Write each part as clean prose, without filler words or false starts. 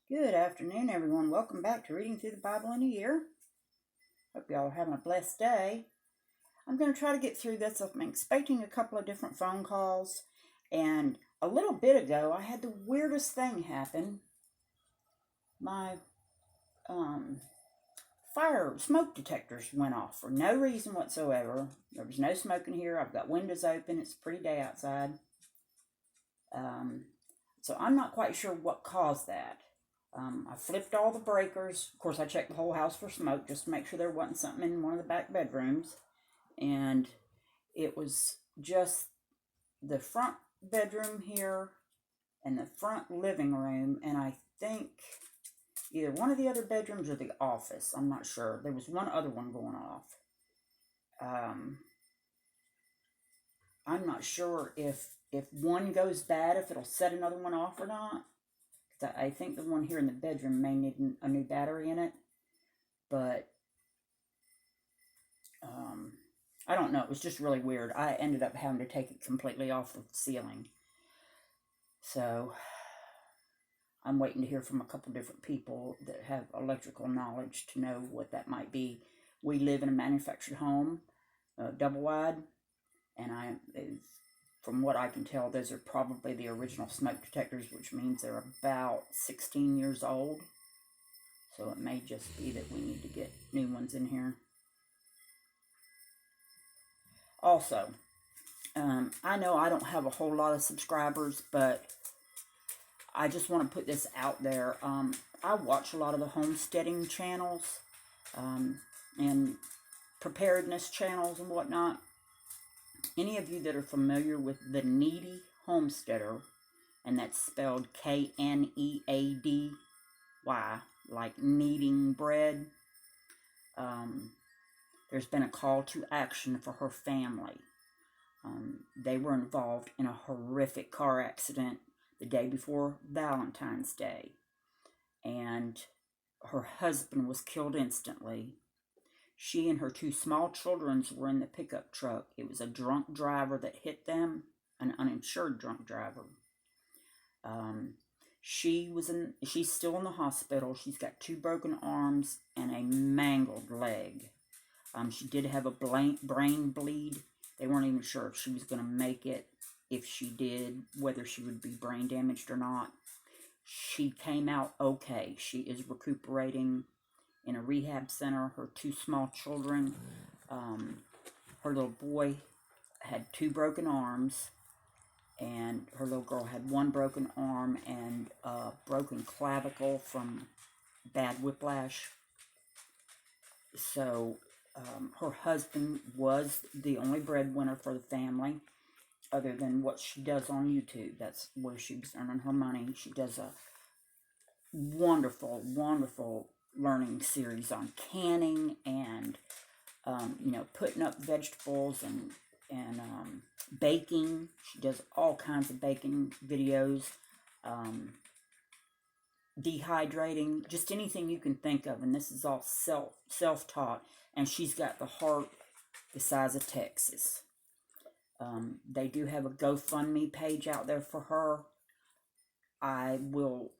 Good afternoon, everyone. Welcome back to Reading Through the Bible in a Year. Hope y'all are having a blessed day. I'm going to try to get through this. I'm expecting a couple of different phone calls, and a little bit ago, I had the weirdest thing happen. My smoke detectors went off for no reason whatsoever. There was no smoke in here. I've got windows open. It's a pretty day outside. So I'm not quite sure what caused that. I flipped all the breakers. Of course, I checked the whole house for smoke just to make sure there wasn't something in one of the back bedrooms. And it was just the front bedroom here and the front living room. And I think either one of the other bedrooms or the office. I'm not sure. There was one other one going off. I'm not sure if one goes bad, if it'll set another one off or not. I think the one here in the bedroom may need a new battery in it, but I don't know. It was just really weird. I ended up having to take it completely off the ceiling. So I'm waiting to hear from a couple different people that have electrical knowledge to know what that might be. We live in a manufactured home, double wide, and from what I can tell, those are probably the original smoke detectors, which means they're about 16 years old. So it may just be that we need to get new ones in here. Also, I know I don't have a whole lot of subscribers, but I just want to put this out there. I watch a lot of the homesteading channels and preparedness channels and whatnot. Any of you that are familiar with the Kneady Homesteader, and that's spelled Kneady, like kneading bread, there's been a call to action for her family. They were involved in a horrific car accident the day before Valentine's Day, and her husband was killed instantly. She and her two small children were in the pickup truck. It was a drunk driver that hit them, an uninsured drunk driver. She's still in the hospital. She's got 2 broken arms and a mangled leg. She did have a brain bleed. They weren't even sure if she was going to make it. If she did, whether she would be brain damaged or not. She came out okay. She is recuperating in a rehab center. Her 2 small children, her little boy had 2 broken arms, and her little girl had 1 broken arm and a broken clavicle from bad whiplash. So her husband was the only breadwinner for the family, other than what she does on YouTube. That's where she was earning her money. She does a wonderful, wonderful learning series on canning and, putting up vegetables and baking. She does all kinds of baking videos, dehydrating, just anything you can think of. And this is all self-taught. And she's got the heart the size of Texas. They do have a GoFundMe page out there for her. I will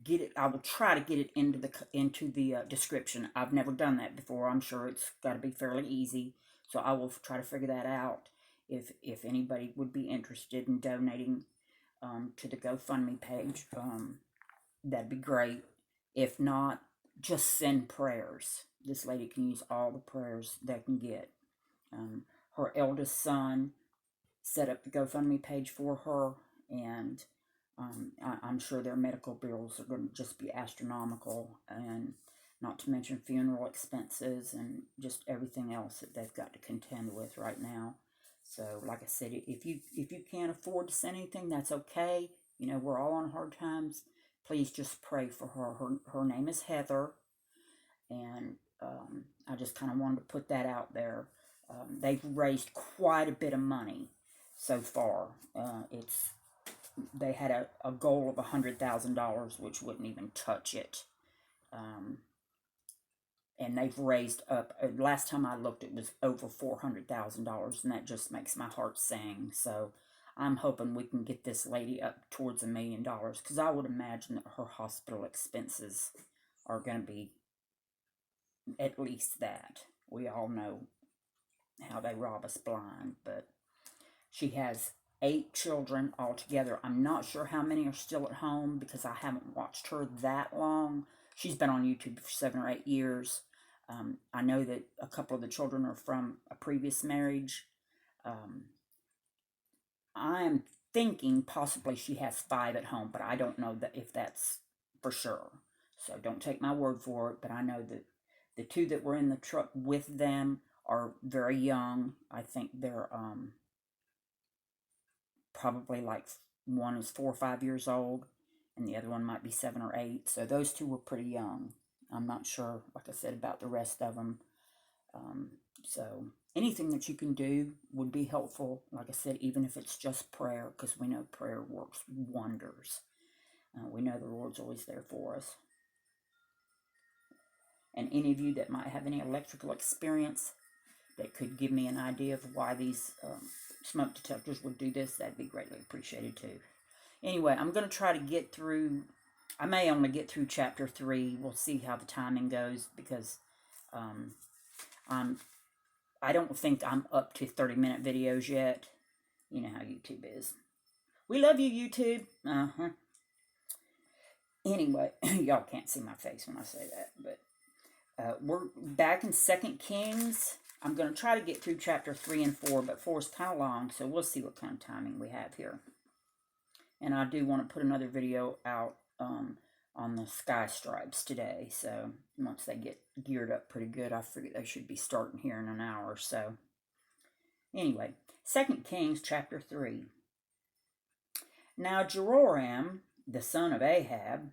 get it. I will try to get it into the description. I've never done that before. I'm sure it's got to be fairly easy, so I will try to figure that out. If anybody would be interested in donating to the GoFundMe page, that'd be great. If not, just send prayers. This lady can use all the prayers they can get. Her eldest son set up the GoFundMe page for her, and I'm sure their medical bills are going to just be astronomical, and not to mention funeral expenses and just everything else that they've got to contend with right now. So, like I said, if you can't afford to send anything, that's okay. We're all on hard times. Please just pray for her. Her name is Heather, and I just kind of wanted to put that out there. They've raised quite a bit of money so far. They had a goal of $100,000, which wouldn't even touch it. And they've raised up, last time I looked, it was over $400,000, and that just makes my heart sing. So I'm hoping we can get this lady up towards $1 million, because I would imagine that her hospital expenses are going to be at least that. We all know how they rob us blind, but she has 8 children altogether. I'm not sure how many are still at home because I haven't watched her that long. She's been on YouTube for 7 or 8 years. I know that a couple of the children are from a previous marriage. I'm thinking possibly she has 5 at home, but I don't know that if that's for sure. So don't take my word for it, but I know that the 2 that were in the truck with them are very young. I think they're probably like one is 4 or 5 years old, and the other one might be 7 or 8. So those 2 were pretty young. I'm not sure, like I said, about the rest of them. So anything that you can do would be helpful. Like I said, even if it's just prayer, because we know prayer works wonders. We know the Lord's always there for us. And any of you that might have any electrical experience that could give me an idea of why these smoke detectors would do this, that'd be greatly appreciated too. Anyway, I'm going to try to get through, I may only get through chapter 3. We'll see how the timing goes, because I don't think I'm up to 30-minute videos yet. You know how YouTube is. We love you, YouTube. Anyway, y'all can't see my face when I say that, but we're back in 2 Kings. I'm going to try to get through chapter 3 and 4, but 4 is kind of long, so we'll see what kind of timing we have here. And I do want to put another video out on the sky stripes today, so once they get geared up pretty good, I figure they should be starting here in an hour or so. Anyway, 2 Kings chapter 3. Now Jehoram, the son of Ahab,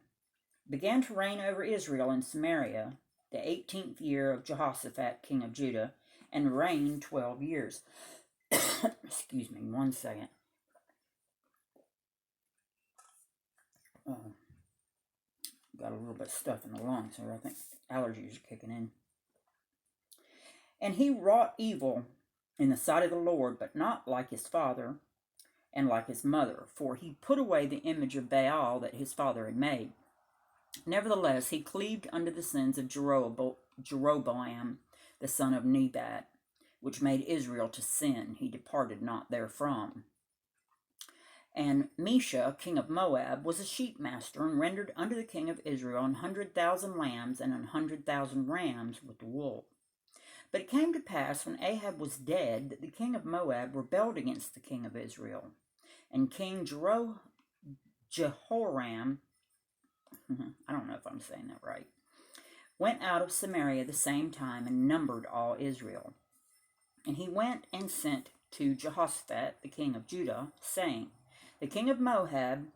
began to reign over Israel in Samaria the 18th year of Jehoshaphat, king of Judah, and reigned 12 years. Excuse me, 1 second. Got a little bit of stuff in the lungs here. I think allergies are kicking in. And he wrought evil in the sight of the Lord, but not like his father and like his mother, for he put away the image of Baal that his father had made. Nevertheless, he cleaved unto the sins of Jeroboam, the son of Nebat, which made Israel to sin. He departed not therefrom. And Mesha, king of Moab, was a sheep master, and rendered unto the king of Israel 100,000 lambs and 100,000 rams with the wool. But it came to pass, when Ahab was dead, that the king of Moab rebelled against the king of Israel. And King Jehoram, I don't know if I'm saying that right, went out of Samaria the same time, and numbered all Israel. And he went and sent to Jehoshaphat, the king of Judah, saying, The king of Moab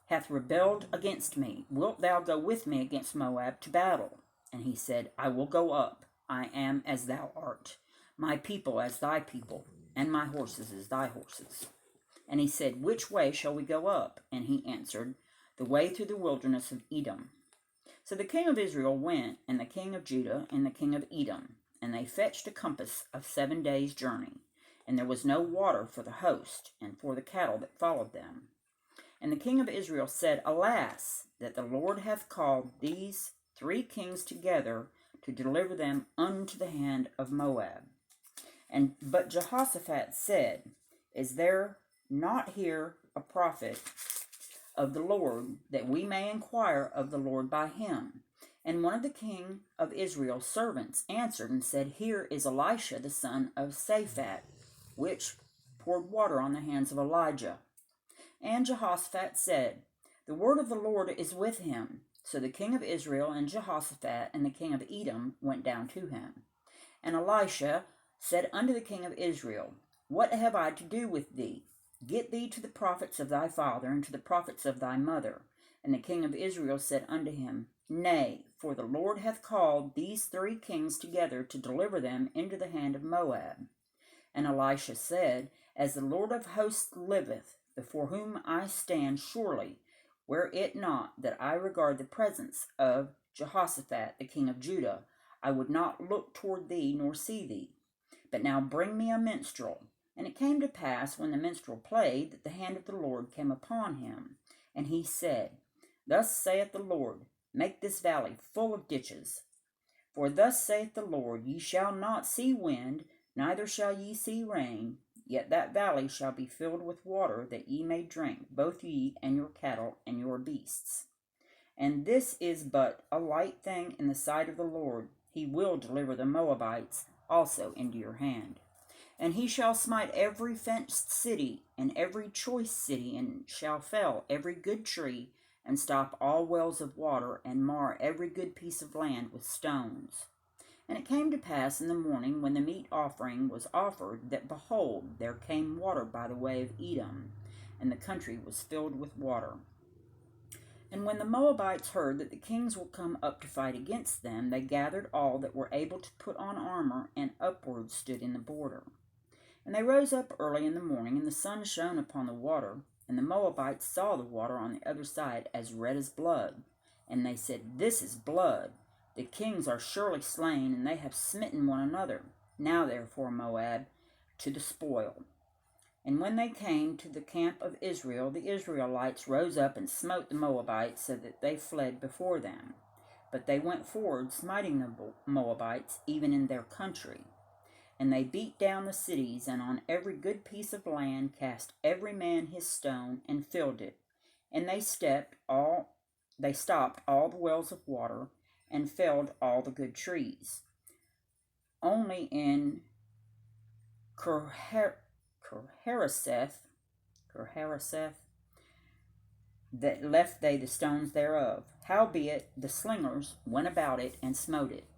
hath rebelled against me. Wilt thou go with me against Moab to battle? And he said, I will go up. I am as thou art, my people as thy people, and my horses as thy horses. And he said, Which way shall we go up? And he answered, The way through the wilderness of Edom. So the king of Israel went, and the king of Judah, and the king of Edom, and they fetched a compass of 7 days' journey. And there was no water for the host, and for the cattle that followed them. And the king of Israel said, Alas, that the Lord hath called these 3 kings together to deliver them unto the hand of Moab. But Jehoshaphat said, Is there not here a prophet of the Lord, that we may inquire of the Lord by him? And one of the king of Israel's servants answered and said, Here is Elisha the son of Shaphat, which poured water on the hands of Elijah. And Jehoshaphat said, The word of the Lord is with him. So the king of Israel and Jehoshaphat and the king of Edom went down to him. And Elisha said unto the king of Israel, What have I to do with thee? Get thee to the prophets of thy father and to the prophets of thy mother. And the king of Israel said unto him, Nay, for the Lord hath called these 3 kings together to deliver them into the hand of Moab. And Elisha said, As the Lord of hosts liveth, before whom I stand surely, were it not that I regard the presence of Jehoshaphat the king of Judah, I would not look toward thee nor see thee. But now bring me a minstrel, And it came to pass, when the minstrel played, that the hand of the Lord came upon him. And he said, Thus saith the Lord, Make this valley full of ditches. For thus saith the Lord, Ye shall not see wind, neither shall ye see rain, yet that valley shall be filled with water, that ye may drink, both ye and your cattle and your beasts. And this is but a light thing in the sight of the Lord. He will deliver the Moabites also into your hand. And he shall smite every fenced city and every choice city, and shall fell every good tree, and stop all wells of water, and mar every good piece of land with stones. And it came to pass in the morning, when the meat offering was offered, that, behold, there came water by the way of Edom, and the country was filled with water. And when the Moabites heard that the kings were come up to fight against them, they gathered all that were able to put on armor, and upward stood in the border. And they rose up early in the morning, and the sun shone upon the water, and the Moabites saw the water on the other side as red as blood. And they said, This is blood. The kings are surely slain, and they have smitten one another. Now therefore, Moab, to the spoil. And when they came to the camp of Israel, the Israelites rose up and smote the Moabites, so that they fled before them. But they went forward, smiting the Moabites, even in their country. And they beat down the cities, and on every good piece of land cast every man his stone, and filled it. And they stopped all the wells of water, and felled all the good trees. Only in Kirharaseth that left they the stones thereof. Howbeit the slingers went about it, and smote it.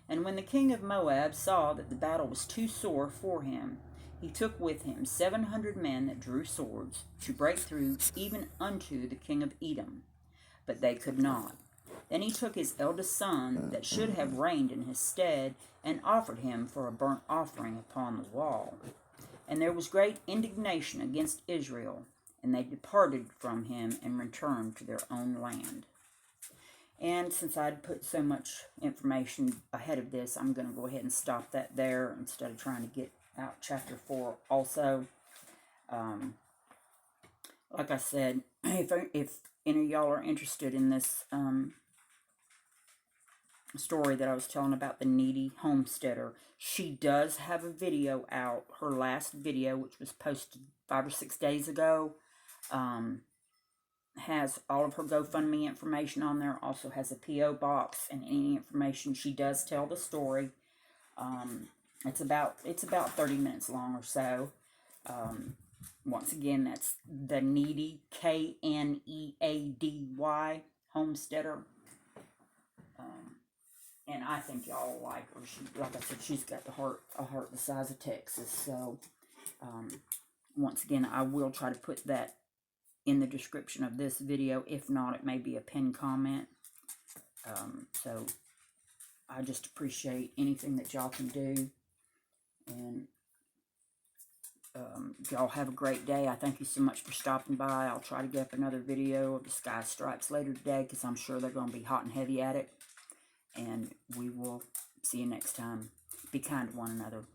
And when the king of Moab saw that the battle was too sore for him, he took with him 700 men that drew swords, to break through even unto the king of Edom. But they could not. Then he took his eldest son, that should have reigned in his stead, and offered him for a burnt offering upon the wall. And there was great indignation against Israel, and they departed from him, and returned to their own land. And since I'd put so much information ahead of this, I'm going to go ahead and stop that there, instead of trying to get out chapter 4 also. Like I said, if any of y'all are interested in this story that I was telling about, the Kneady Homesteader, she does have a video out. Her last video, which was posted 5 or 6 days ago, has all of her GoFundMe information on there. Also has a P.O. box and any information. She does tell the story. It's about 30 minutes long or so. Once again, that's the Kneady, Kneady Homesteader. And I think y'all will like her. Like I said, she's got a heart the size of Texas. So, once again, I will try to put that in the description of this video. If not, it may be a pinned comment. So, I just appreciate anything that y'all can do. And y'all have a great day. I thank you so much for stopping by. I'll try to get up another video of the Sky Stripes later today, because I'm sure they're going to be hot and heavy at it. And we will see you next time. Be kind to one another.